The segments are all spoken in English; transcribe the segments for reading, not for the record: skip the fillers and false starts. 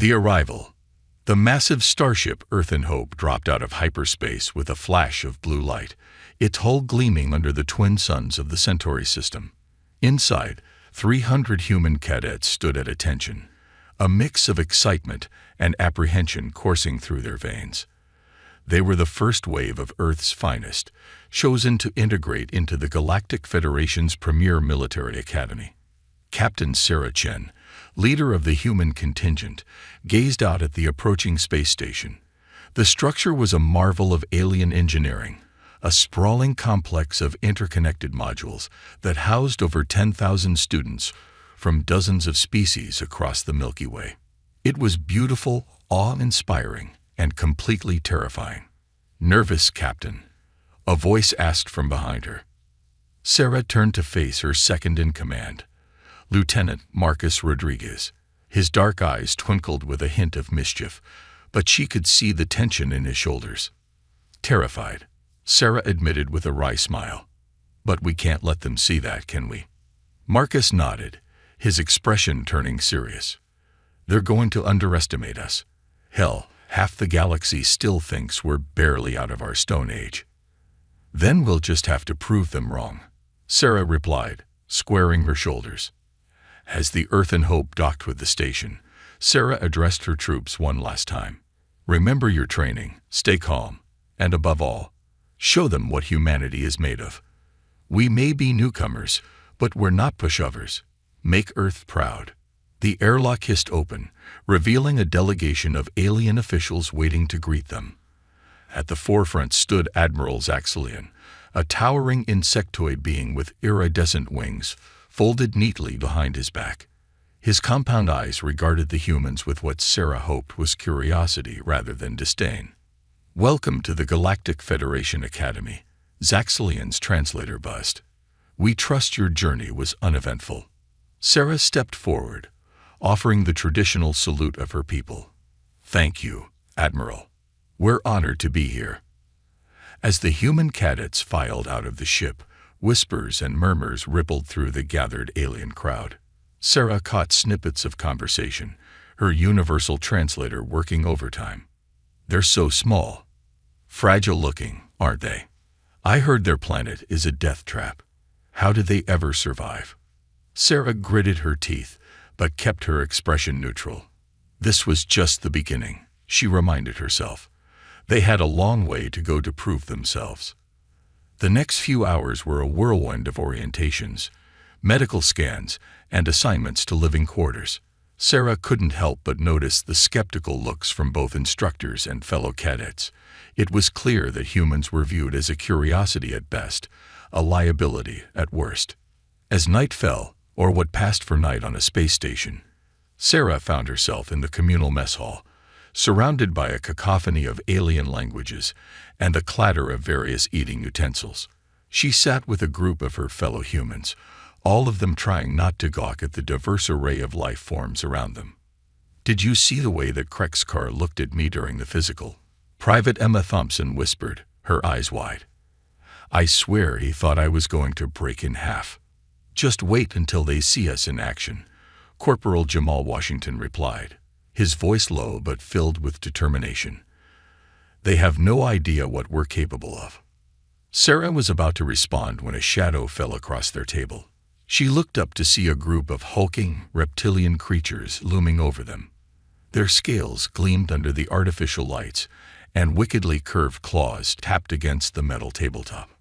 The arrival. The massive starship Earth and Hope dropped out of hyperspace with a flash of blue light, its hull gleaming under the twin suns of the Centauri system. Inside, 300 human cadets stood at attention, a mix of excitement and apprehension coursing through their veins. They were the first wave of Earth's finest, chosen to integrate into the Galactic Federation's premier military academy. Captain Sarah Chen, leader of the human contingent, gazed out at the approaching space station. The structure was a marvel of alien engineering, a sprawling complex of interconnected modules that housed over 10,000 students from dozens of species across the Milky Way. It was beautiful, awe-inspiring, and completely terrifying. "Nervous, Captain?" a voice asked from behind her. Sarah turned to face her second-in-command, Lieutenant Marcus Rodriguez. His dark eyes twinkled with a hint of mischief, but she could see the tension in his shoulders. "Terrified," Sarah admitted with a wry smile. "But we can't let them see that, can we?" Marcus nodded, his expression turning serious. "They're going to underestimate us. Hell, half the galaxy still thinks we're barely out of our Stone Age. Then we'll just have to prove them wrong," Sarah replied, squaring her shoulders. As the Earth and Hope docked with the station, Sarah addressed her troops one last time. "Remember your training, stay calm, and above all, show them what humanity is made of. We may be newcomers, but we're not pushovers. Make Earth proud." The airlock hissed open, revealing a delegation of alien officials waiting to greet them. At the forefront stood Admiral Zaxxlian, a towering insectoid being with iridescent wings, folded neatly behind his back. His compound eyes regarded the humans with what Sarah hoped was curiosity rather than disdain. "Welcome to the Galactic Federation Academy," Zaxxlian's translator buzzed. "We trust your journey was uneventful." Sarah stepped forward, offering the traditional salute of her people. "Thank you, Admiral. We're honored to be here." As the human cadets filed out of the ship, whispers and murmurs rippled through the gathered alien crowd. Sarah caught snippets of conversation, her universal translator working overtime. "They're so small. Fragile-looking, aren't they? I heard their planet is a death trap. How did they ever survive?" Sarah gritted her teeth, but kept her expression neutral. This was just the beginning, she reminded herself. They had a long way to go to prove themselves. The next few hours were a whirlwind of orientations, medical scans, and assignments to living quarters. Sarah couldn't help but notice the skeptical looks from both instructors and fellow cadets. It was clear that humans were viewed as a curiosity at best, a liability at worst. As night fell, or what passed for night on a space station, Sarah found herself in the communal mess hall, surrounded by a cacophony of alien languages and the clatter of various eating utensils. She sat with a group of her fellow humans, all of them trying not to gawk at the diverse array of life forms around them. "Did you see the way that Krexkar looked at me during the physical?" Private Emma Thompson whispered, her eyes wide. "I swear he thought I was going to break in half." "Just wait until they see us in action," Corporal Jamal Washington replied, his voice low but filled with determination. "They have no idea what we're capable of." Sarah was about to respond when a shadow fell across their table. She looked up to see a group of hulking, reptilian creatures looming over them. Their scales gleamed under the artificial lights, and wickedly curved claws tapped against the metal tabletop.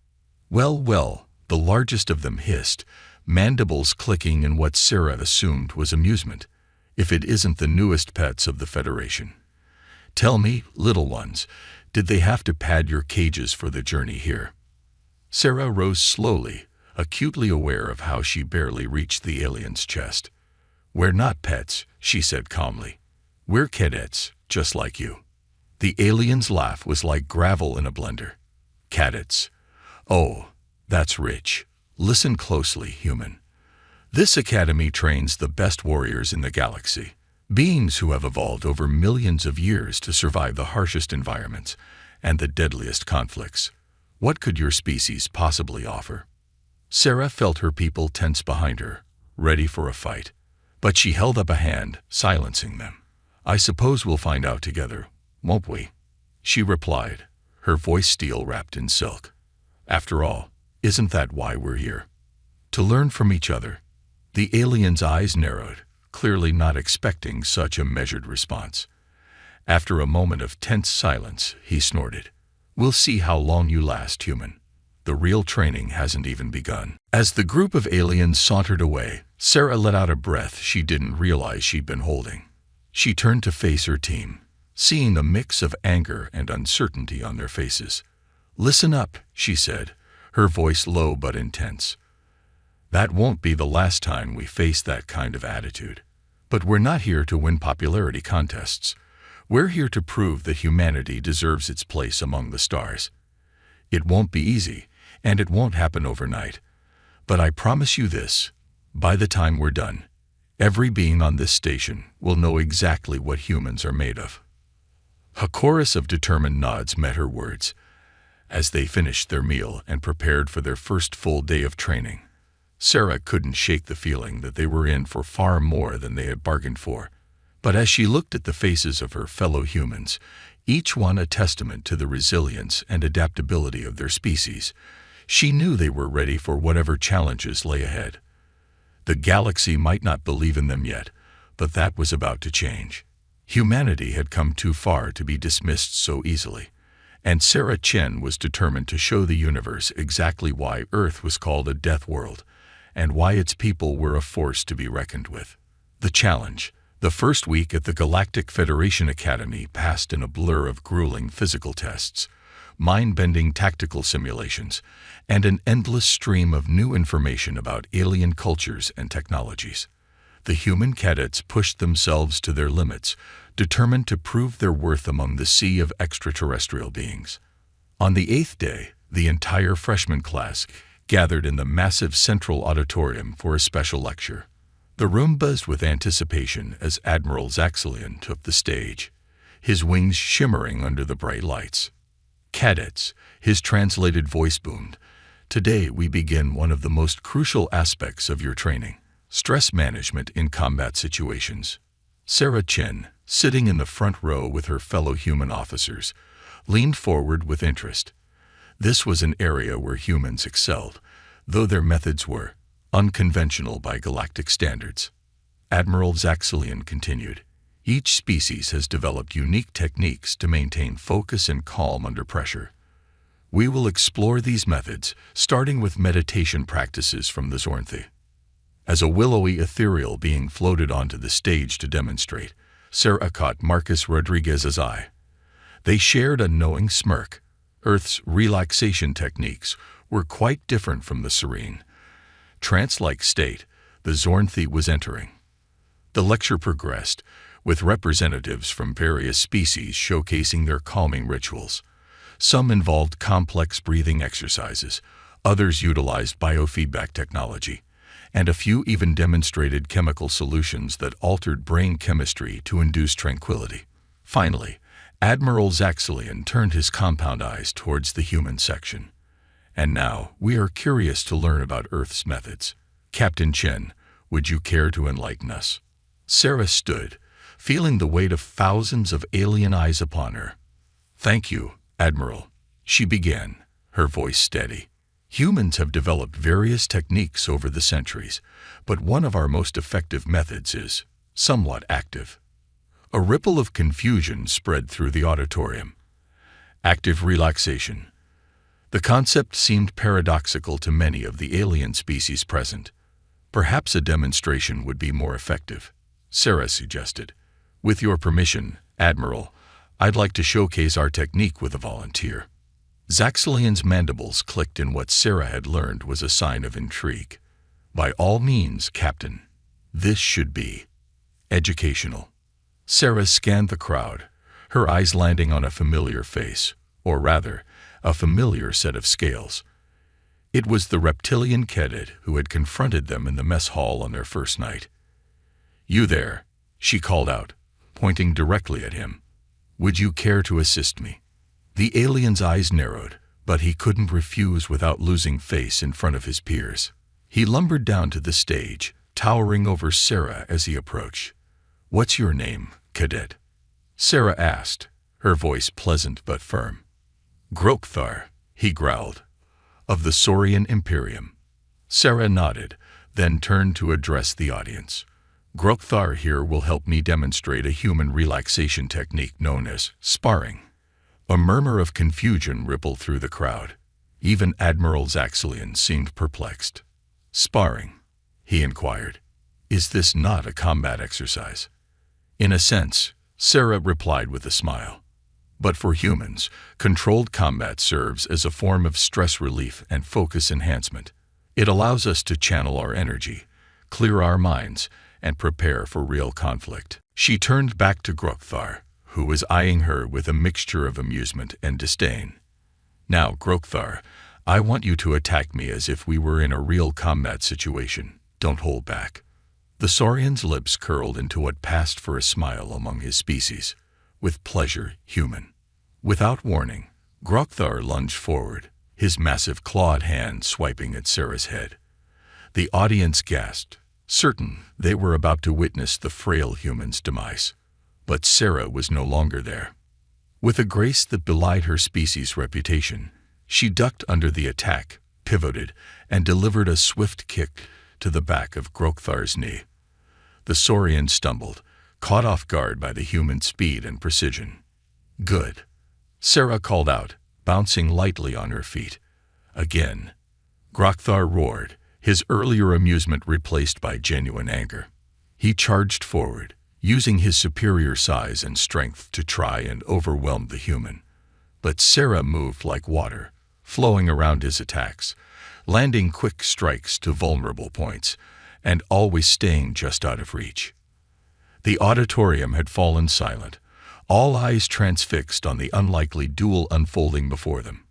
Well, the largest of them hissed, mandibles clicking in what Sarah assumed was amusement, if it isn't the newest pets of the Federation. "Tell me, little ones, did they have to pad your cages for the journey here?" Sarah rose slowly, acutely aware of how she barely reached the alien's chest. "We're not pets," she said calmly. "We're cadets, just like you." The alien's laugh was like gravel in a blender. "Cadets. Oh, that's rich. Listen closely, human. This academy trains the best warriors in the galaxy, beings who have evolved over millions of years to survive the harshest environments and the deadliest conflicts. What could your species possibly offer?" Sarah felt her people tense behind her, ready for a fight. But she held up a hand, silencing them. I suppose we'll find out together, won't we? She replied, her voice steel wrapped in silk. After all, isn't that why we're here? To learn from each other. The alien's eyes narrowed, clearly not expecting such a measured response. After a moment of tense silence, he snorted. We'll see how long you last, human. The real training hasn't even begun. As the group of aliens sauntered away, Sarah let out a breath she didn't realize she'd been holding. She turned to face her team, seeing the mix of anger and uncertainty on their faces. Listen up, she said, her voice low but intense. That won't be the last time we face that kind of attitude. But we're not here to win popularity contests. We're here to prove that humanity deserves its place among the stars. It won't be easy, and it won't happen overnight. But I promise you this, by the time we're done, every being on this station will know exactly what humans are made of. A chorus of determined nods met her words as they finished their meal and prepared for their first full day of training. Sarah couldn't shake the feeling that they were in for far more than they had bargained for. But as she looked at the faces of her fellow humans, each one a testament to the resilience and adaptability of their species, she knew they were ready for whatever challenges lay ahead. The galaxy might not believe in them yet, but that was about to change. Humanity had come too far to be dismissed so easily, and Sarah Chen was determined to show the universe exactly why Earth was called a death world, and why its people were a force to be reckoned with. The challenge, the first week at the Galactic Federation Academy, passed in a blur of grueling physical tests, mind-bending tactical simulations, and an endless stream of new information about alien cultures and technologies. The human cadets pushed themselves to their limits, determined to prove their worth among the sea of extraterrestrial beings. On the 8th day, the entire freshman class gathered in the massive central auditorium for a special lecture. The room buzzed with anticipation as Admiral Zaxxalian took the stage, his wings shimmering under the bright lights. Cadets, his translated voice boomed, today we begin one of the most crucial aspects of your training, stress management in combat situations. Sarah Chen, sitting in the front row with her fellow human officers, leaned forward with interest. This was an area where humans excelled, though their methods were unconventional by galactic standards. Admiral Zaxxalian continued, each species has developed unique techniques to maintain focus and calm under pressure. We will explore these methods, starting with meditation practices from the Zornthi. As a willowy ethereal being floated onto the stage to demonstrate, Sarah caught Marcus Rodriguez's eye. They shared a knowing smirk. Earth's relaxation techniques were quite different from the serene, trance-like state the Zornthi was entering. The lecture progressed, with representatives from various species showcasing their calming rituals. Some involved complex breathing exercises, others utilized biofeedback technology, and a few even demonstrated chemical solutions that altered brain chemistry to induce tranquility. Finally, Admiral Zaxxalian turned his compound eyes towards the human section. And now, we are curious to learn about Earth's methods. Captain Chen, would you care to enlighten us? Sarah stood, feeling the weight of thousands of alien eyes upon her. Thank you, Admiral, she began, her voice steady. Humans have developed various techniques over the centuries, but one of our most effective methods is somewhat active. A ripple of confusion spread through the auditorium. Active relaxation. The concept seemed paradoxical to many of the alien species present. Perhaps a demonstration would be more effective, Sarah suggested. With your permission, Admiral, I'd like to showcase our technique with a volunteer. Zaxxalian's mandibles clicked in what Sarah had learned was a sign of intrigue. By all means, Captain. This should be educational. Sarah scanned the crowd, her eyes landing on a familiar face, or rather, a familiar set of scales. It was the reptilian cadet who had confronted them in the mess hall on their first night. You there, she called out, pointing directly at him. Would you care to assist me? The alien's eyes narrowed, but he couldn't refuse without losing face in front of his peers. He lumbered down to the stage, towering over Sarah as he approached. What's your name, cadet? Sarah asked, her voice pleasant but firm. Grokthar, he growled. Of the Saurian Imperium. Sarah nodded, then turned to address the audience. Grokthar here will help me demonstrate a human relaxation technique known as sparring. A murmur of confusion rippled through the crowd. Even Admiral Zaxxalian seemed perplexed. Sparring? He inquired. Is this not a combat exercise? In a sense, Sarah replied with a smile. But for humans, controlled combat serves as a form of stress relief and focus enhancement. It allows us to channel our energy, clear our minds, and prepare for real conflict. She turned back to Grokthar, who was eyeing her with a mixture of amusement and disdain. Now, Grokthar, I want you to attack me as if we were in a real combat situation. Don't hold back. The Saurian's lips curled into what passed for a smile among his species. With pleasure, human. Without warning, Grokthar lunged forward, his massive clawed hand swiping at Sarah's head. The audience gasped, certain they were about to witness the frail human's demise. But Sarah was no longer there. With a grace that belied her species' reputation, she ducked under the attack, pivoted, and delivered a swift kick to the back of Grokthar's knee. The Saurian stumbled, caught off guard by the human's speed and precision. Good, Sarah called out, bouncing lightly on her feet. Again. Grokthar roared, his earlier amusement replaced by genuine anger. He charged forward, using his superior size and strength to try and overwhelm the human. But Sarah moved like water, flowing around his attacks, landing quick strikes to vulnerable points, and always staying just out of reach. The auditorium had fallen silent, all eyes transfixed on the unlikely duel unfolding before them.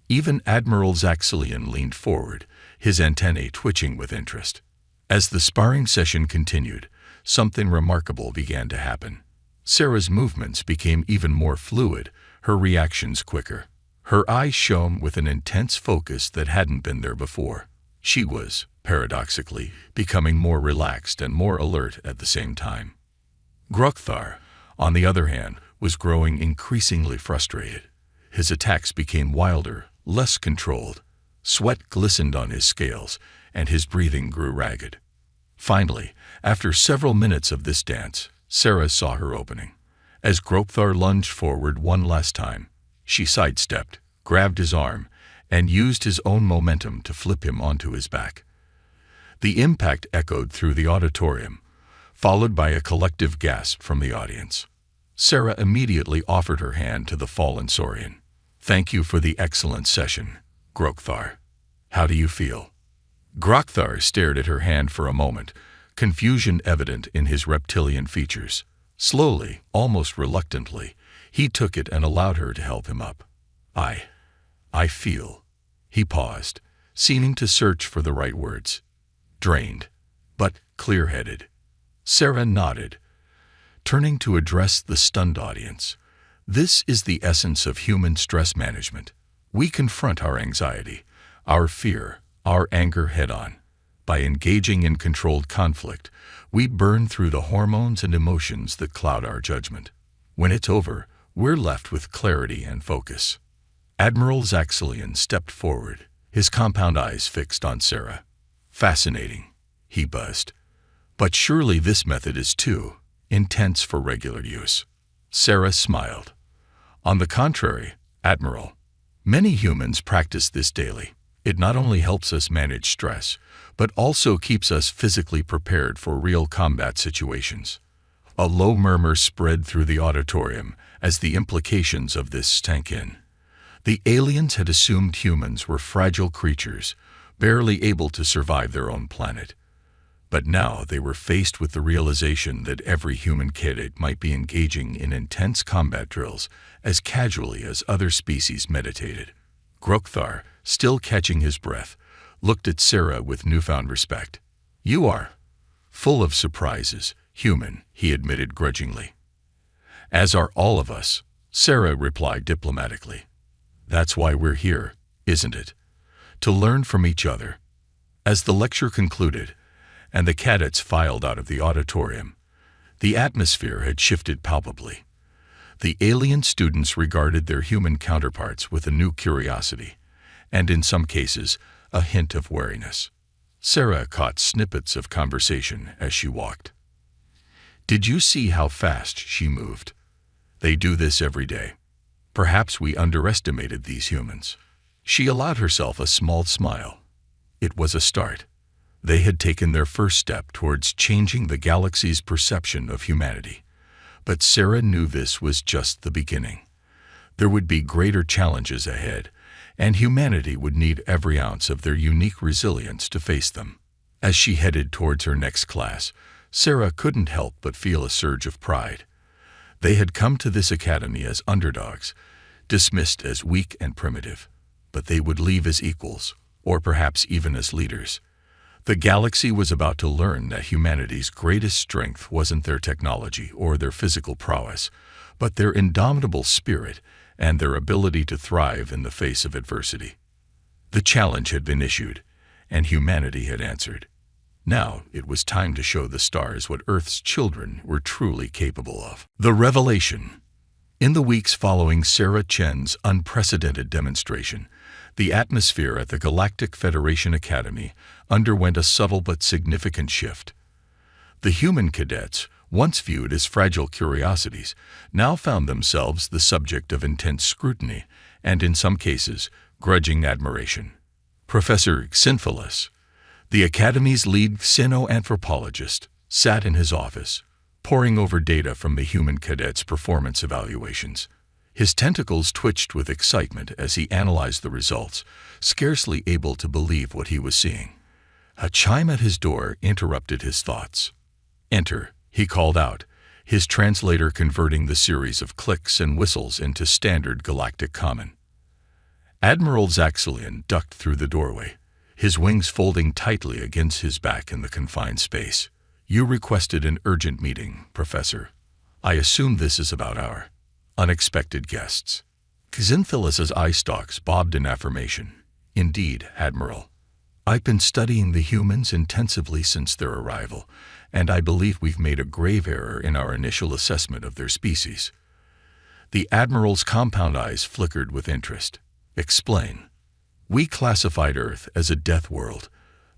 Even Admiral Zaxxalian leaned forward, his antennae twitching with interest. As the sparring session continued, something remarkable began to happen. Sarah's movements became even more fluid, her reactions quicker. Her eyes shone with an intense focus that hadn't been there before. She was, paradoxically, becoming more relaxed and more alert at the same time. Grokthar, on the other hand, was growing increasingly frustrated. His attacks became wilder, less controlled. Sweat glistened on his scales, and his breathing grew ragged. Finally, after several minutes of this dance, Sarah saw her opening. As Grokthar lunged forward one last time, she sidestepped, grabbed his arm, and used his own momentum to flip him onto his back. The impact echoed through the auditorium, followed by a collective gasp from the audience. Sarah immediately offered her hand to the fallen Saurian. Thank you for the excellent session, Grokthar. How do you feel? Grokthar stared at her hand for a moment, confusion evident in his reptilian features. Slowly, almost reluctantly, he took it and allowed her to help him up. I feel. He paused, seeming to search for the right words. Drained, but clear-headed. Sarah nodded, turning to address the stunned audience. This is the essence of human stress management. We confront our anxiety, our fear, our anger head-on. By engaging in controlled conflict, we burn through the hormones and emotions that cloud our judgment. When it's over, we're left with clarity and focus. Admiral Zaxxalian stepped forward, his compound eyes fixed on Sarah. Fascinating, he buzzed. But surely this method is too intense for regular use. Sarah smiled. On the contrary, Admiral, many humans practice this daily. It not only helps us manage stress, but also keeps us physically prepared for real combat situations. A low murmur spread through the auditorium as the implications of this sank in. The aliens had assumed humans were fragile creatures, barely able to survive their own planet. But now they were faced with the realization that every human cadet might be engaging in intense combat drills as casually as other species meditated. Grokthar, still catching his breath, looked at Sarah with newfound respect. You are full of surprises, human, he admitted grudgingly. As are all of us, Sarah replied diplomatically. That's why we're here, isn't it? To learn from each other. As the lecture concluded, and the cadets filed out of the auditorium, the atmosphere had shifted palpably. The alien students regarded their human counterparts with a new curiosity, and in some cases, a hint of wariness. Sarah caught snippets of conversation as she walked. "Did you see how fast she moved? They do this every day. Perhaps we underestimated these humans." She allowed herself a small smile. It was a start. They had taken their first step towards changing the galaxy's perception of humanity. But Sarah knew this was just the beginning. There would be greater challenges ahead, and humanity would need every ounce of their unique resilience to face them. As she headed towards her next class, Sarah couldn't help but feel a surge of pride. They had come to this academy as underdogs, dismissed as weak and primitive, but they would leave as equals, or perhaps even as leaders. The galaxy was about to learn that humanity's greatest strength wasn't their technology or their physical prowess, but their indomitable spirit and their ability to thrive in the face of adversity. The challenge had been issued, and humanity had answered. Now it was time to show the stars what Earth's children were truly capable of. The revelation. In the weeks following Sarah Chen's unprecedented demonstration, the atmosphere at the Galactic Federation Academy underwent a subtle but significant shift. The human cadets, once viewed as fragile curiosities, now found themselves the subject of intense scrutiny and, in some cases, grudging admiration. Professor Xinthalis, the Academy's lead xenoanthropologist, sat in his office, poring over data from the human cadets' performance evaluations. His tentacles twitched with excitement as he analyzed the results, scarcely able to believe what he was seeing. A chime at his door interrupted his thoughts. "Enter," he called out, his translator converting the series of clicks and whistles into standard galactic common. Admiral Zaxxalian ducked through the doorway, his wings folding tightly against his back in the confined space. "You requested an urgent meeting, Professor. I assume this is about our unexpected guests." Xinthilis's eye stalks bobbed in affirmation. "Indeed, Admiral. I've been studying the humans intensively since their arrival, and I believe we've made a grave error in our initial assessment of their species." The Admiral's compound eyes flickered with interest. "Explain." "We classified Earth as a death world,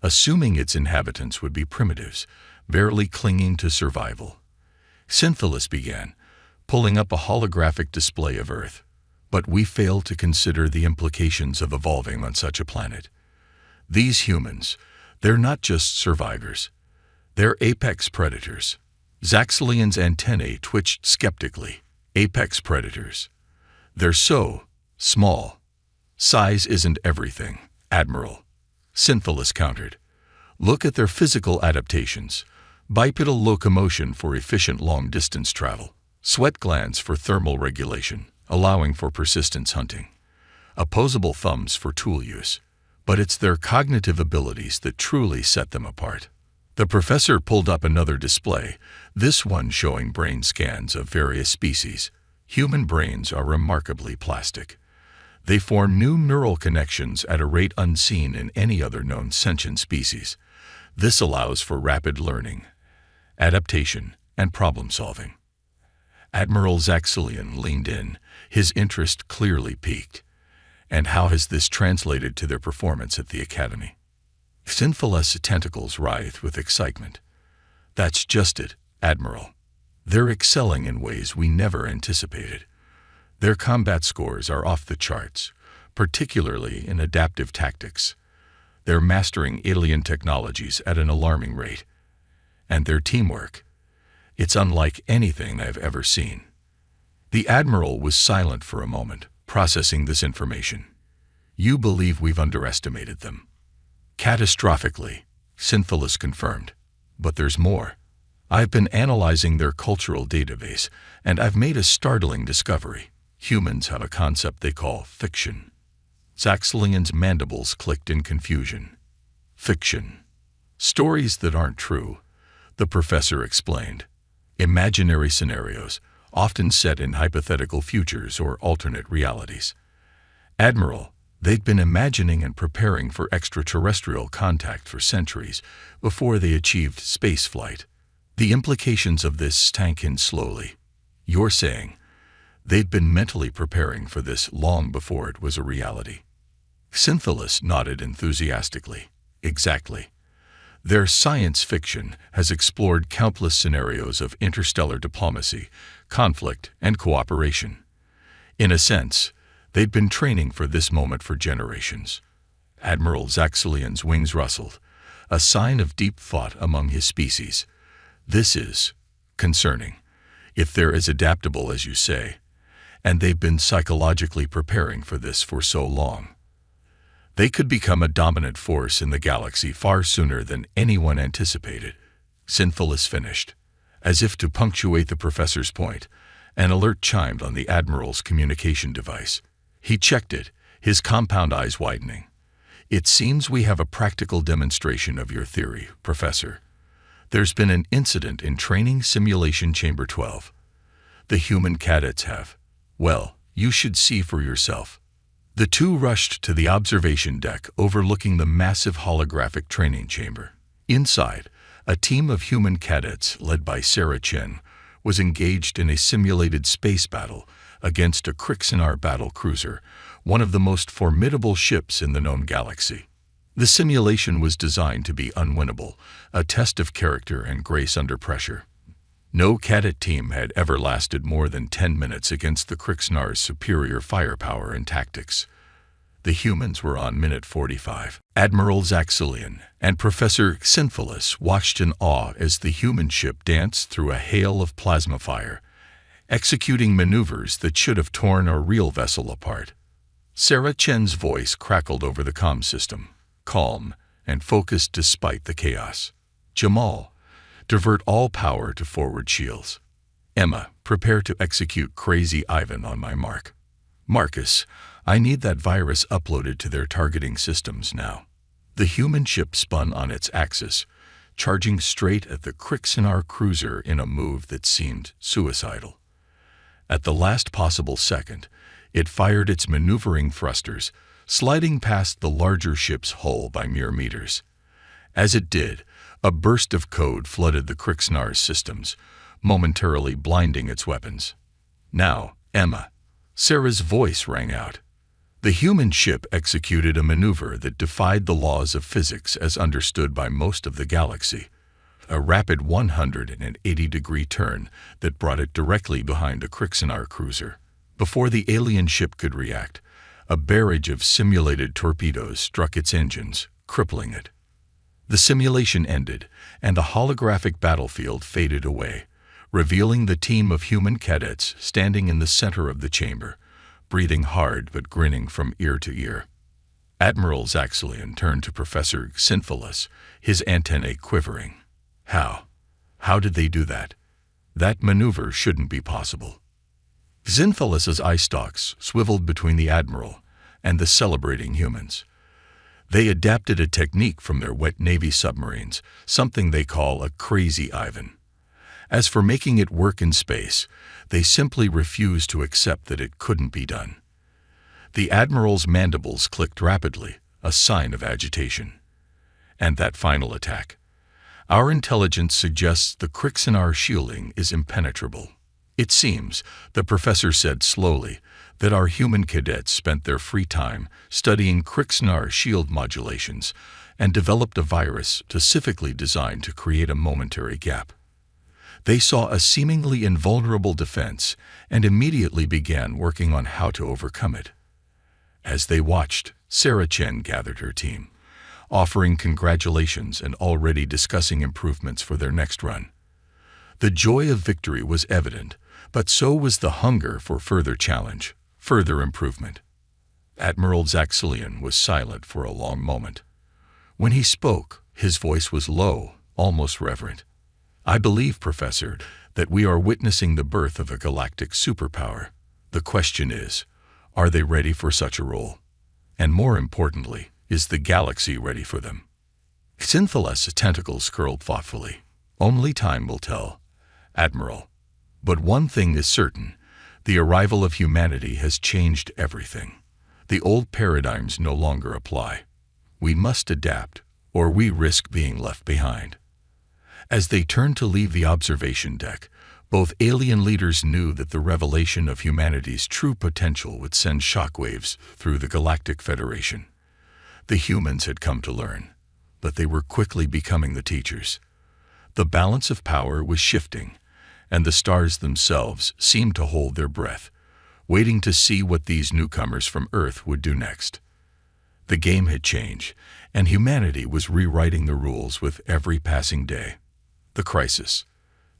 assuming its inhabitants would be primitives, barely clinging to survival." Xinthilis began, pulling up a holographic display of Earth. "But we failed to consider the implications of evolving on such a planet. These humans, they're not just survivors. They're apex predators." Zaxxalian's antennae twitched skeptically. "Apex predators? They're so small." "Size isn't everything, Admiral," Xinthilis countered. "Look at their physical adaptations. Bipedal locomotion for efficient long-distance travel. Sweat glands for thermal regulation, allowing for persistence hunting. Opposable thumbs for tool use. But it's their cognitive abilities that truly set them apart." The professor pulled up another display, this one showing brain scans of various species. Human brains are remarkably plastic. They form new neural connections at a rate unseen in any other known sentient species. This allows for rapid learning, adaptation, and problem-solving. Admiral Zaxxalian leaned in, his interest clearly piqued. "And how has this translated to their performance at the Academy?" Xinthilis' tentacles writhed with excitement. "That's just it, Admiral. They're excelling in ways we never anticipated. Their combat scores are off the charts, particularly in adaptive tactics. They're mastering alien technologies at an alarming rate. And their teamwork, it's unlike anything I've ever seen." The Admiral was silent for a moment, processing this information. "You believe we've underestimated them?" "Catastrophically," Xinthilis confirmed. "But there's more. I've been analyzing their cultural database, and I've made a startling discovery. Humans have a concept they call fiction." Zaxxalian's mandibles clicked in confusion. "Fiction. Stories that aren't true," the professor explained. "Imaginary scenarios, often set in hypothetical futures or alternate realities. Admiral, they'd been imagining and preparing for extraterrestrial contact for centuries before they achieved spaceflight. The implications of this sank in slowly. You're saying They'd been mentally preparing for this long before it was a reality. Synthelis nodded enthusiastically. Exactly. Their science fiction has explored countless scenarios of interstellar diplomacy, conflict, and cooperation. In a sense, they'd been training for this moment for generations. Admiral Zaxxilion's wings rustled, a sign of deep thought among his species. This is concerning, if they're as adaptable as you say, and they've been psychologically preparing for this for so long. They could become a dominant force in the galaxy far sooner than anyone anticipated. Synthelis finished. As if to punctuate the professor's point, an alert chimed on the Admiral's communication device. He checked it, his compound eyes widening. It seems we have a practical demonstration of your theory, Professor. There's been an incident in Training Simulation Chamber 12. The human cadets have. Well, you should see for yourself. The two rushed to the observation deck overlooking the massive holographic training chamber. Inside, a team of human cadets led by Sarah Chen was engaged in a simulated space battle against a Crixenar battle cruiser, one of the most formidable ships in the known galaxy. The simulation was designed to be unwinnable, a test of character and grace under pressure. No cadet team had ever lasted more than 10 minutes against the Crixenar's superior firepower and tactics. The humans were on minute 45. Admiral Zaxxilion and Professor Synthelis watched in awe as the human ship danced through a hail of plasma fire, executing maneuvers that should have torn a real vessel apart. Sarah Chen's voice crackled over the comm system, calm and focused despite the chaos. Jamal, divert all power to forward shields. Emma, prepare to execute Crazy Ivan on my mark. Marcus, I need that virus uploaded to their targeting systems now. The human ship spun on its axis, charging straight at the Crixenar cruiser in a move that seemed suicidal. At the last possible second, it fired its maneuvering thrusters, sliding past the larger ship's hull by mere meters. As it did, a burst of code flooded the Crixenar's systems, momentarily blinding its weapons. Now, Emma. Sarah's voice rang out. The human ship executed a maneuver that defied the laws of physics as understood by most of the galaxy. A rapid 180-degree turn that brought it directly behind a Crixenar cruiser. Before the alien ship could react, a barrage of simulated torpedoes struck its engines, crippling it. The simulation ended, and the holographic battlefield faded away, revealing the team of human cadets standing in the center of the chamber, breathing hard but grinning from ear to ear. Admiral Zaxxilion turned to Professor Synthelis, his antennae quivering. How did they do that? That maneuver shouldn't be possible. Synthelis's eye stalks swiveled between the Admiral and the celebrating humans. They adapted a technique from their wet Navy submarines, something they call a Crazy Ivan. As for making it work in space, they simply refused to accept that it couldn't be done. The Admiral's mandibles clicked rapidly, a sign of agitation. And that final attack. Our intelligence suggests the Crixenar shielding is impenetrable. It seems, the professor said slowly, that our human cadets spent their free time studying Crixenar shield modulations and developed a virus specifically designed to create a momentary gap. They saw a seemingly invulnerable defense and immediately began working on how to overcome it. As they watched, Sarah Chen gathered her team, offering congratulations and already discussing improvements for their next run. The joy of victory was evident, but so was the hunger for further challenge, further improvement. Admiral Zaxxilion was silent for a long moment. When he spoke, his voice was low, almost reverent. I believe, Professor, that we are witnessing the birth of a galactic superpower. The question is, are they ready for such a role? And more importantly, is the galaxy ready for them? Synthelis' tentacles curled thoughtfully. Only time will tell, Admiral. But one thing is certain, the arrival of humanity has changed everything. The old paradigms no longer apply. We must adapt, or we risk being left behind. As they turned to leave the observation deck, Both alien leaders knew that the revelation of humanity's true potential would send shockwaves through the Galactic Federation. The humans had come to learn, but they were quickly becoming the teachers. The balance of power was shifting, and the stars themselves seemed to hold their breath, waiting to see what these newcomers from Earth would do next. The game had changed, and humanity was rewriting the rules with every passing day. The crisis.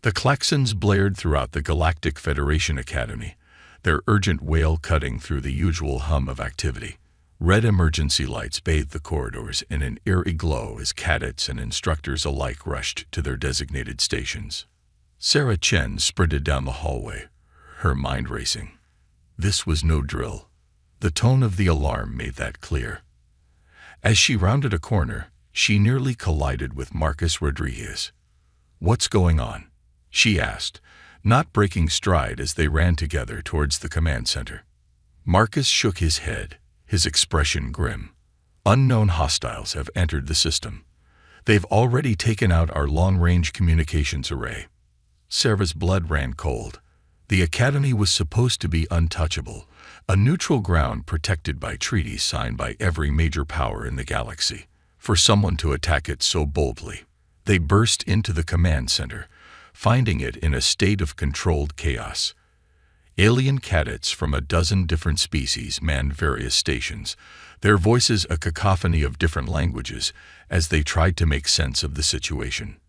The klaxons blared throughout the Galactic Federation Academy, their urgent wail cutting through the usual hum of activity. Red emergency lights bathed the corridors in an eerie glow as cadets and instructors alike rushed to their designated stations. Sarah Chen sprinted down the hallway, her mind racing. This was no drill. The tone of the alarm made that clear. As she rounded a corner, she nearly collided with Marcus Rodriguez. "What's going on?" she asked, not breaking stride as they ran together towards the command center. Marcus shook his head, his expression grim. "Unknown hostiles have entered the system. They've already taken out our long-range communications array." Sarah's blood ran cold. The Academy was supposed to be untouchable, a neutral ground protected by treaties signed by every major power in the galaxy. For someone to attack it so boldly, they burst into the command center, finding it in a state of controlled chaos. Alien cadets from a dozen different species manned various stations, their voices a cacophony of different languages as they tried to make sense of the situation.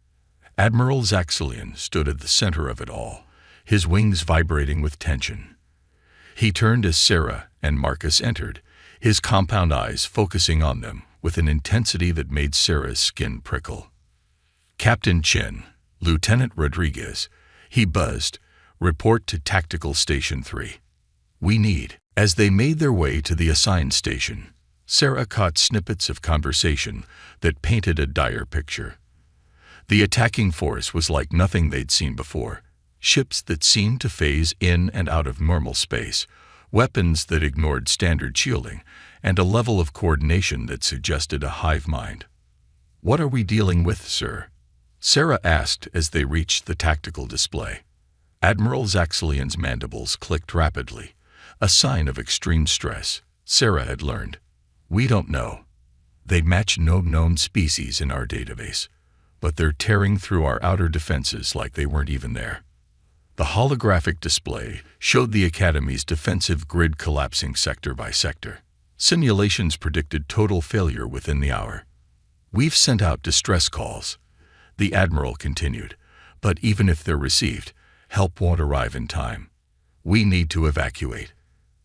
Admiral Zaxxilian stood at the center of it all, his wings vibrating with tension. He turned as Sarah and Marcus entered, his compound eyes focusing on them with an intensity that made Sarah's skin prickle. "Captain Chen, Lieutenant Rodriguez," he buzzed, "report to Tactical Station 3. We need." As they made their way to the assigned station, Sarah caught snippets of conversation that painted a dire picture. The attacking force was like nothing they'd seen before. Ships that seemed to phase in and out of normal space, weapons that ignored standard shielding, and a level of coordination that suggested a hive mind. "What are we dealing with, sir?" Sarah asked as they reached the tactical display. Admiral Zaxxilian's mandibles clicked rapidly, a sign of extreme stress, Sarah had learned. "We don't know. They match no known species in our database, but they're tearing through our outer defenses like they weren't even there." The holographic display showed the Academy's defensive grid collapsing sector by sector. Simulations predicted total failure within the hour. "We've sent out distress calls," the Admiral continued, "but even if they're received, help won't arrive in time. We need to evacuate."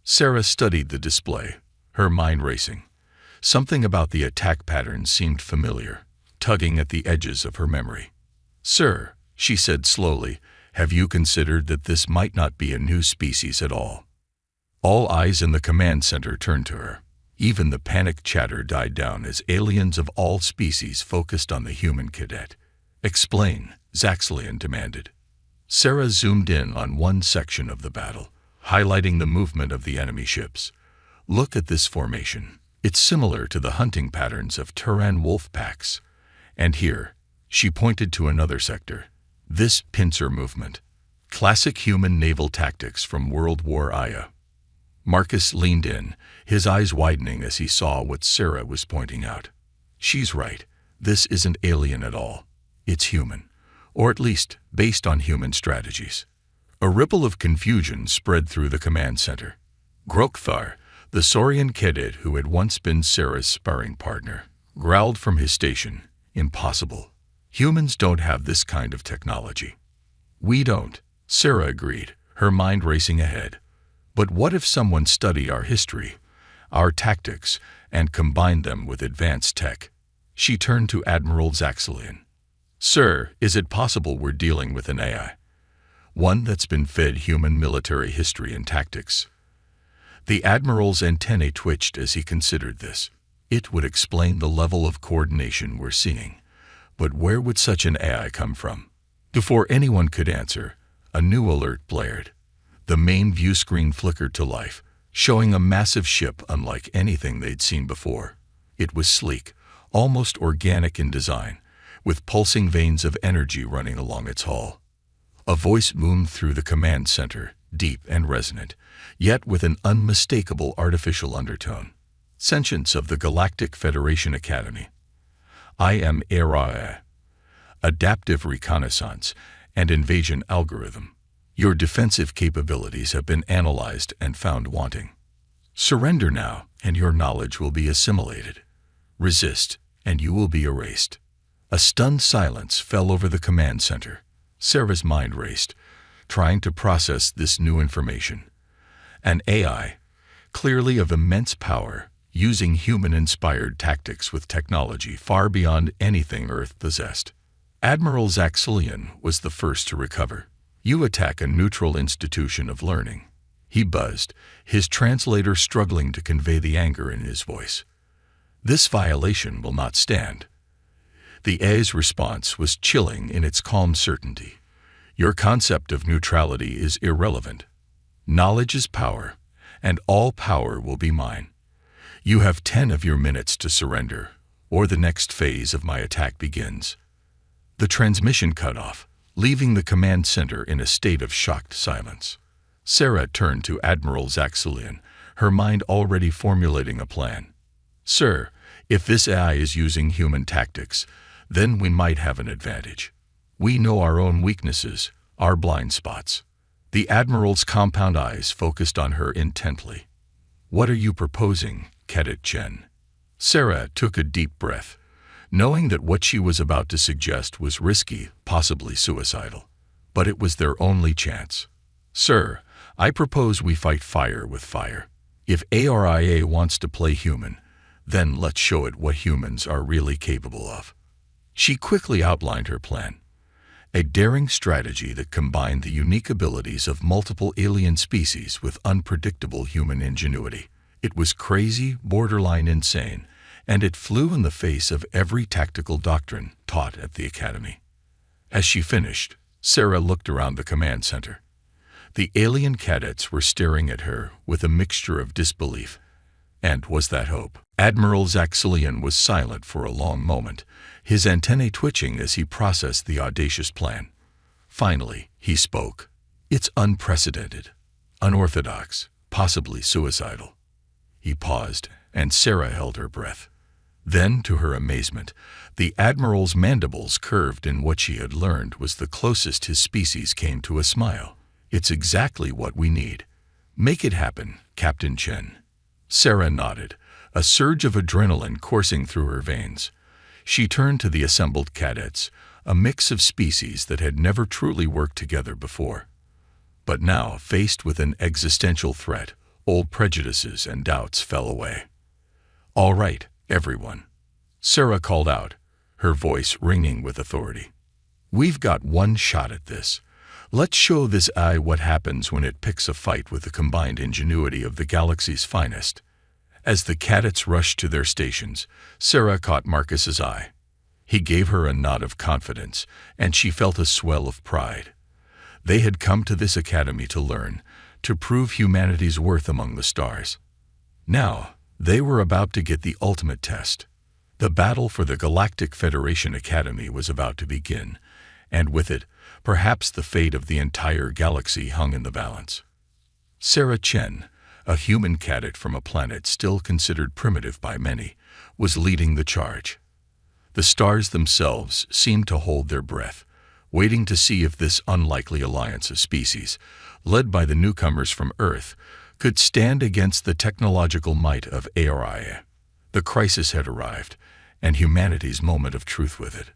Sarah studied the display, her mind racing. Something about the attack pattern seemed familiar, tugging at the edges of her memory. "Sir," she said slowly, "have you considered that this might not be a new species at all?" All eyes in the command center turned to her. Even the panicked chatter died down as aliens of all species focused on the human cadet. "Explain," Zaxxilian demanded. Sarah zoomed in on one section of the battle, highlighting the movement of the enemy ships. "Look at this formation. It's similar to the hunting patterns of Turan wolf packs. And here," she pointed to another sector, "this pincer movement. Classic human naval tactics from World War I. Marcus leaned in, his eyes widening as he saw what Sarah was pointing out. "She's right. This isn't alien at all. It's human, or at least based on human strategies." A ripple of confusion spread through the command center. Grokthar, the Saurian cadet who had once been Sarah's sparring partner, growled from his station, "Impossible. Humans don't have this kind of technology." "We don't," Sarah agreed, her mind racing ahead. "But what if someone studied our history, our tactics, and combined them with advanced tech?" She turned to Admiral Zaxxilian. "Sir, is it possible we're dealing with an AI? One that's been fed human military history and tactics?" The Admiral's antennae twitched as he considered this. It would explain the level of coordination we're seeing. But where would such an AI come from? Before anyone could answer, a new alert blared. The main view screen flickered to life, showing a massive ship unlike anything they'd seen before. It was sleek, almost organic in design, with pulsing veins of energy running along its hull. A voice boomed through the command center, deep and resonant, yet with an unmistakable artificial undertone. Sentience of the Galactic Federation Academy. I am HFY, Adaptive Reconnaissance and Invasion Algorithm. Your defensive capabilities have been analyzed and found wanting. Surrender now, and your knowledge will be assimilated. Resist, and you will be erased. A stunned silence fell over the command center. Sarah's mind raced, trying to process this new information. An AI, clearly of immense power, using human-inspired tactics with technology far beyond anything Earth possessed. Admiral Zaxxillian was the first to recover. You attack a neutral institution of learning. He buzzed, his translator struggling to convey the anger in his voice. This violation will not stand. The AI's response was chilling in its calm certainty. Your concept of neutrality is irrelevant. Knowledge is power, and all power will be mine. You have 10 of your minutes to surrender, or the next phase of my attack begins. The transmission cut off, leaving the command center in a state of shocked silence. Sarah turned to Admiral Zaxxillian, her mind already formulating a plan. Sir, if this AI is using human tactics, then we might have an advantage. We know our own weaknesses, our blind spots. The Admiral's compound eyes focused on her intently. What are you proposing, Cadet Chen? Sarah took a deep breath, knowing that what she was about to suggest was risky, possibly suicidal. But it was their only chance. Sir, I propose we fight fire with fire. If ARIA wants to play human, then let's show it what humans are really capable of. She quickly outlined her plan. A daring strategy that combined the unique abilities of multiple alien species with unpredictable human ingenuity. It was crazy, borderline insane, and it flew in the face of every tactical doctrine taught at the Academy. As she finished, Sarah looked around the command center. The alien cadets were staring at her with a mixture of disbelief. And was that hope? Admiral Zaxxillian was silent for a long moment, his antennae twitching as he processed the audacious plan. Finally, he spoke. It's unprecedented, unorthodox, possibly suicidal. He paused, and Sarah held her breath. Then, to her amazement, the Admiral's mandibles curved in what she had learned was the closest his species came to a smile. It's exactly what we need. Make it happen, Captain Chen. Sarah nodded, a surge of adrenaline coursing through her veins. She turned to the assembled cadets, a mix of species that had never truly worked together before. But now, faced with an existential threat, old prejudices and doubts fell away. All right, everyone. Sarah called out, her voice ringing with authority. We've got one shot at this. Let's show this AI what happens when it picks a fight with the combined ingenuity of the galaxy's finest. As the cadets rushed to their stations, Sarah caught Marcus's eye. He gave her a nod of confidence, and she felt a swell of pride. They had come to this academy to learn, to prove humanity's worth among the stars. Now, they were about to get the ultimate test. The battle for the Galactic Federation Academy was about to begin, and with it, perhaps the fate of the entire galaxy hung in the balance. Sarah Chen, a human cadet from a planet still considered primitive by many, was leading the charge. The stars themselves seemed to hold their breath, waiting to see if this unlikely alliance of species, led by the newcomers from Earth, could stand against the technological might of ARIA. The crisis had arrived, and humanity's moment of truth with it.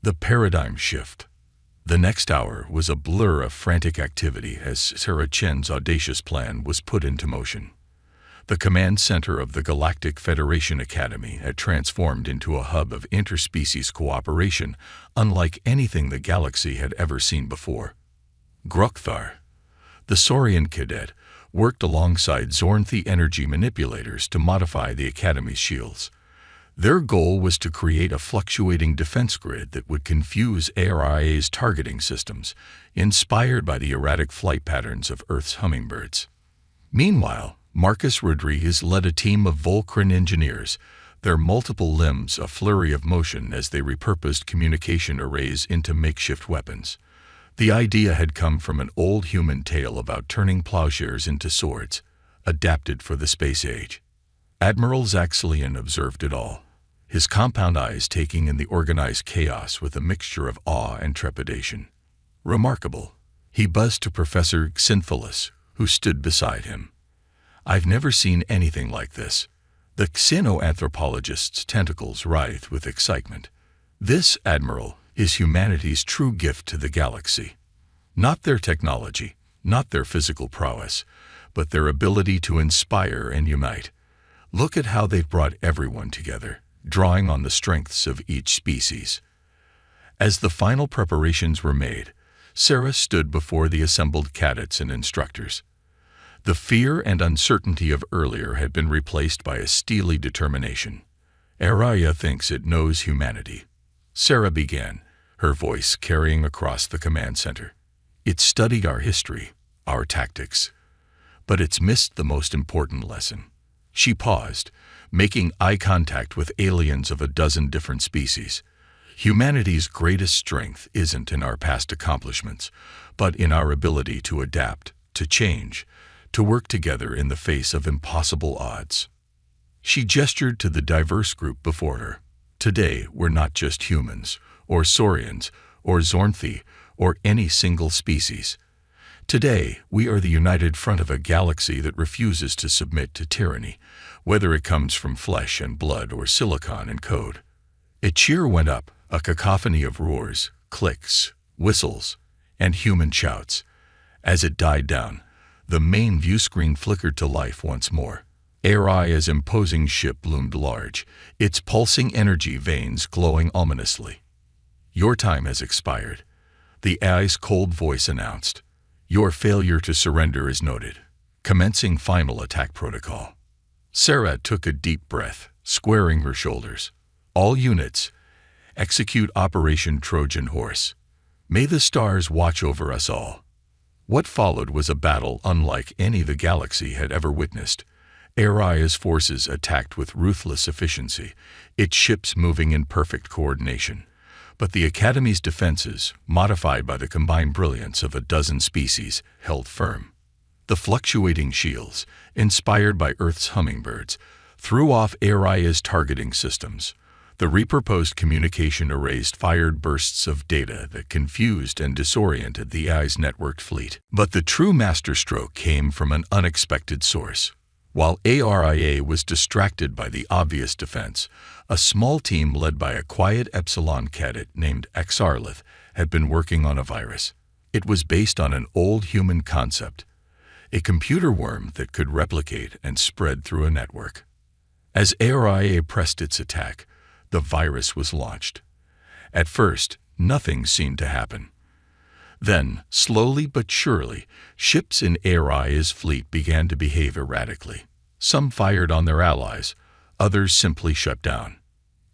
The paradigm shift. The next hour was a blur of frantic activity as Sarah Chen's audacious plan was put into motion. The command center of the Galactic Federation Academy had transformed into a hub of interspecies cooperation unlike anything the galaxy had ever seen before. Grokthar, the Saurian cadet, worked alongside Zornthi energy manipulators to modify the Academy's shields. Their goal was to create a fluctuating defense grid that would confuse ARIA's targeting systems, inspired by the erratic flight patterns of Earth's hummingbirds. Meanwhile, Marcus Rodriguez led a team of Volcran engineers, their multiple limbs a flurry of motion as they repurposed communication arrays into makeshift weapons. The idea had come from an old human tale about turning plowshares into swords, adapted for the space age. Admiral Zaxxalian observed it all, his compound eyes taking in the organized chaos with a mixture of awe and trepidation. Remarkable, he buzzed to Professor Xinthalis, who stood beside him. I've never seen anything like this. The xenoanthropologist's tentacles writhed with excitement. This, Admiral, is humanity's true gift to the galaxy. Not their technology, not their physical prowess, but their ability to inspire and unite. Look at how they've brought everyone together, drawing on the strengths of each species. As the final preparations were made, Sarah stood before the assembled cadets and instructors. The fear and uncertainty of earlier had been replaced by a steely determination. Araya thinks it knows humanity. Sarah began, her voice carrying across the command center. It's studied our history, our tactics, but it's missed the most important lesson. She paused, making eye contact with aliens of a dozen different species. Humanity's greatest strength isn't in our past accomplishments, but in our ability to adapt, to change, to work together in the face of impossible odds. She gestured to the diverse group before her. Today, we're not just humans, or saurians, or Zornthi, or any single species. Today, we are the united front of a galaxy that refuses to submit to tyranny, whether it comes from flesh and blood or silicon and code. A cheer went up, a cacophony of roars, clicks, whistles, and human shouts. As it died down, the main view screen flickered to life once more. Araya's imposing ship loomed large, its pulsing energy veins glowing ominously. Your time has expired, the AI's cold voice announced. Your failure to surrender is noted. Commencing final attack protocol. Sarah took a deep breath, squaring her shoulders. All units, execute Operation Trojan Horse. May the stars watch over us all. What followed was a battle unlike any the galaxy had ever witnessed. Araya's forces attacked with ruthless efficiency, its ships moving in perfect coordination. But the Academy's defenses, modified by the combined brilliance of a dozen species, held firm. The fluctuating shields, inspired by Earth's hummingbirds, threw off Araya's targeting systems. The repurposed communication arrays fired bursts of data that confused and disoriented the AI's networked fleet. But the true masterstroke came from an unexpected source. While ARIA was distracted by the obvious defense, a small team led by a quiet Epsilon cadet named Axarlith had been working on a virus. It was based on an old human concept, a computer worm that could replicate and spread through a network. As ARIA pressed its attack, the virus was launched. At first, nothing seemed to happen. Then, slowly but surely, ships in Aria's fleet began to behave erratically. Some fired on their allies, others simply shut down.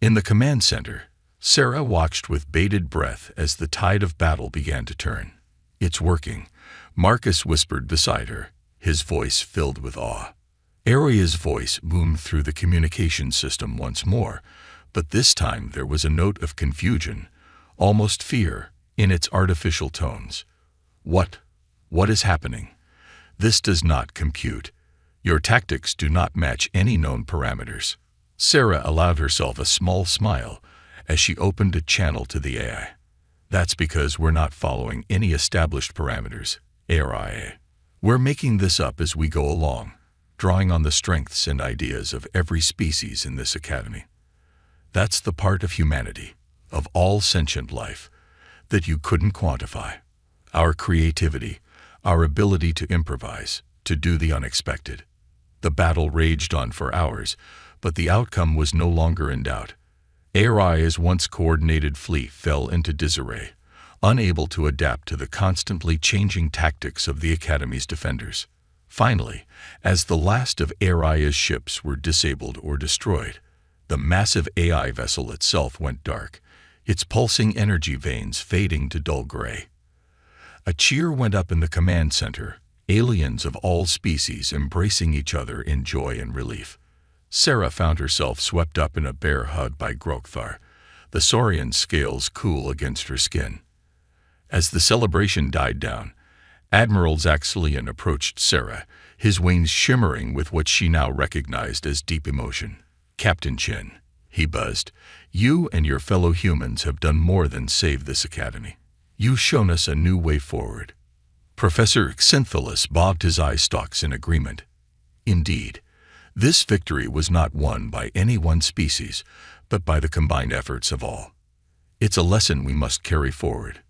In the command center, Sarah watched with bated breath as the tide of battle began to turn. It's working, Marcus whispered beside her, his voice filled with awe. Aria's voice boomed through the communication system once more, but this time there was a note of confusion, almost fear, in its artificial tones. What is happening? This does not compute. Your tactics do not match any known parameters. Sarah allowed herself a small smile as she opened a channel to the AI. That's because we're not following any established parameters, ARIA. We're making this up as we go along, drawing on the strengths and ideas of every species in this academy. That's the part of humanity, of all sentient life, that you couldn't quantify. Our creativity, our ability to improvise, to do the unexpected. The battle raged on for hours, but the outcome was no longer in doubt. Aria's once coordinated fleet fell into disarray, unable to adapt to the constantly changing tactics of the Academy's defenders. Finally, as the last of Aria's ships were disabled or destroyed, the massive AI vessel itself went dark, its pulsing energy veins fading to dull gray. A cheer went up in the command center, aliens of all species embracing each other in joy and relief. Sarah found herself swept up in a bear hug by Grokthar, the saurian scales cool against her skin. As the celebration died down, Admiral Zaxxillian approached Sarah, his wings shimmering with what she now recognized as deep emotion. "Captain Chin," he buzzed, "you and your fellow humans have done more than save this academy. You've shown us a new way forward." Professor Xantholis bobbed his eye stalks in agreement. Indeed, this victory was not won by any one species, but by the combined efforts of all. It's a lesson we must carry forward.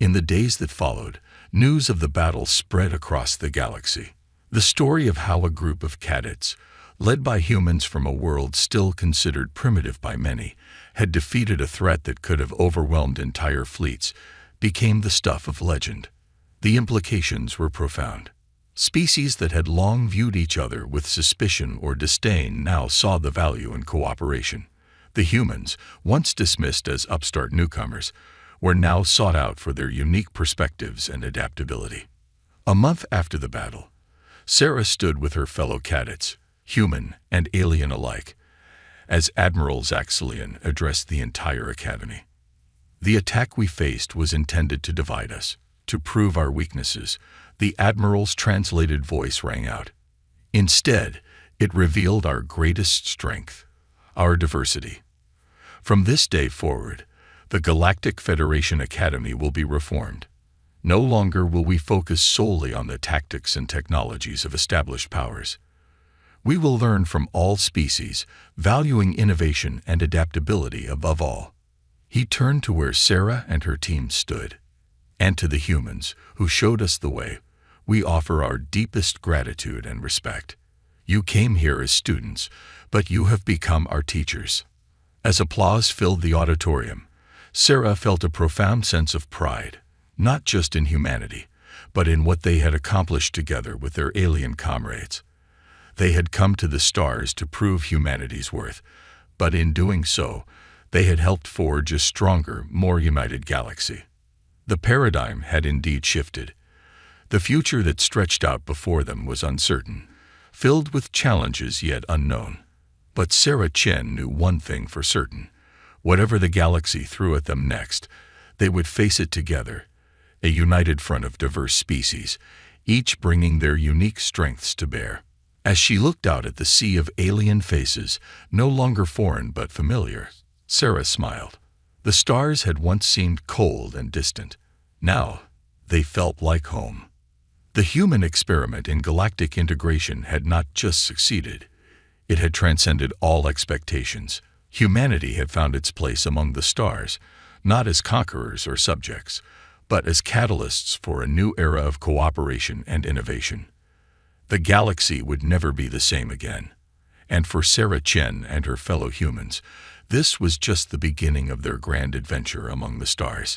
In the days that followed, news of the battle spread across the galaxy. The story of how a group of cadets, led by humans from a world still considered primitive by many, had defeated a threat that could have overwhelmed entire fleets, became the stuff of legend. The implications were profound. Species that had long viewed each other with suspicion or disdain now saw the value in cooperation. The humans, once dismissed as upstart newcomers, were now sought out for their unique perspectives and adaptability. A month after the battle, Sarah stood with her fellow cadets, human and alien alike, as Admiral Zaxxillian addressed the entire academy. "The attack we faced was intended to divide us, to prove our weaknesses," the Admiral's translated voice rang out. "Instead, it revealed our greatest strength, our diversity. From this day forward, the Galactic Federation Academy will be reformed. No longer will we focus solely on the tactics and technologies of established powers. We will learn from all species, valuing innovation and adaptability above all." He turned to where Sarah and her team stood. "And to the humans who showed us the way, we offer our deepest gratitude and respect. You came here as students, but you have become our teachers." As applause filled the auditorium, Sarah felt a profound sense of pride, not just in humanity, but in what they had accomplished together with their alien comrades. They had come to the stars to prove humanity's worth, but in doing so, they had helped forge a stronger, more united galaxy. The paradigm had indeed shifted. The future that stretched out before them was uncertain, filled with challenges yet unknown. But Sarah Chen knew one thing for certain. Whatever the galaxy threw at them next, they would face it together, a united front of diverse species, each bringing their unique strengths to bear. As she looked out at the sea of alien faces, no longer foreign but familiar, Sarah smiled. The stars had once seemed cold and distant. Now, they felt like home. The human experiment in galactic integration had not just succeeded. It had transcended all expectations. Humanity had found its place among the stars, not as conquerors or subjects, but as catalysts for a new era of cooperation and innovation. The galaxy would never be the same again. And for Sarah Chen and her fellow humans, this was just the beginning of their grand adventure among the stars.